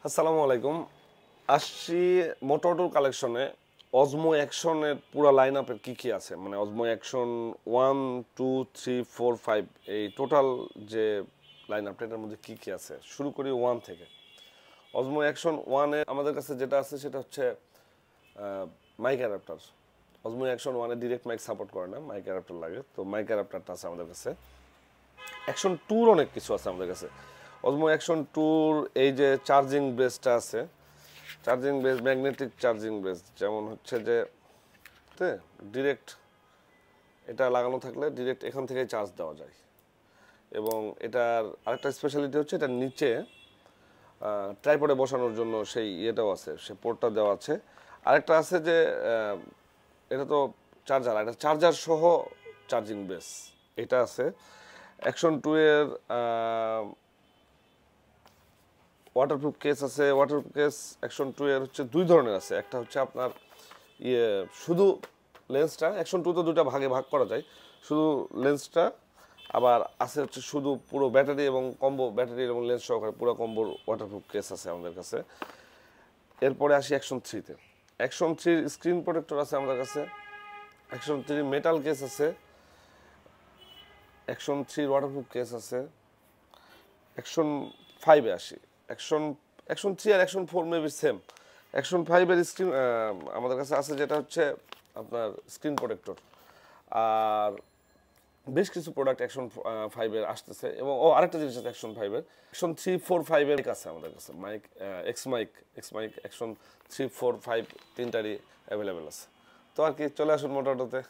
আসসালামু আলাইকুম। আসছি মোটরটোর কালেকশনে অজমো অ্যাকশনের পুরো লাইন আপের কী আছে, মানে অজমো অ্যাকশন 1 2 3 4 5 এই টোটাল যে লাইন আপটা এটার মধ্যে কী আছে। শুরু করি 1 থেকে। অজমো অ্যাকশন 1-এ আমাদের কাছে যেটা আছে সেটা হচ্ছে মাইক অ্যাডাপ্টার। অজমো অ্যাকশন 1-এ ডিরেক্ট মাইক সাপোর্ট করে না, মাইক অ্যাডাপ্টার লাগে, তো মাইক অ্যাডাপ্টারটা আছে আমাদের কাছে। অ্যাকশন 2-র অনেক কিছু আছে আমাদের কাছে। অজমো অ্যাকশন 2-র এই যে চার্জিং বেসটা আছে, charging base magnetic charging base, যেমন হচ্ছে যে ডিরেক্ট এটা লাগানো থাকলে ডিরেক্ট এখান থেকেই চার্জ দেওয়া যায়। এবং এটার আরেকটা স্পেশালিটি হচ্ছে এটার নিচে ট্রাইপডে বসানোর জন্য সেই ইয়েটাও আছে, সে পোর্টটা দেওয়া আছে। আরেকটা আছে যে এটা তো চার্জার, এটা চার্জার সহ চার্জিং বেস এটা আছে। অ্যাকশন 2-এর ওয়াটারপ্রুফ কেস আছে। ওয়াটারপ্রুফ কেস অ্যাকশন 2-এর হচ্ছে দুই ধরনের আছে। একটা হচ্ছে আপনার শুধু লেন্সটা, অ্যাকশন 2 তো দুটা ভাগে ভাগ করা যায়, শুধু লেন্সটা, আবার আছে হচ্ছে শুধু পুরো ব্যাটারি এবং কম্বো, ব্যাটারি এবং লেন্স সহকারে পুরো কম্বোর ওয়াটারপ্রুফ কেস আছে আমাদের কাছে। এরপরে আসি অ্যাকশন 3-তে। অ্যাকশন 3-র স্ক্রিন প্রোটেক্টর আছে আমাদের কাছে। অ্যাকশন 3 মেটাল কেস আছে। অ্যাকশন 3 ওয়াটারপ্রুফ কেস আছে। অ্যাকশন 5-এ আসি। অ্যাকশন 3 আর অ্যাকশন 4 মেবি সেম। অ্যাকশন 5-এর স্ক্রিন আমাদের কাছে আছে, যেটা হচ্ছে আপনার স্ক্রিন প্রোটেক্টর। আর বেশ কিছু প্রোডাক্ট অ্যাকশন 5-এর আসতেছে। এবং আরেকটা জিনিস আছে অ্যাকশন 5-এর, অ্যাকশন 3 4 5-এর আছে আমাদের কাছে মাইক, এক্স মাইক অ্যাকশন 3 4 5 তিনটারই অ্যাভেলেবেল আছে। তো আর কি, চলে আসুন মোটরটোতে।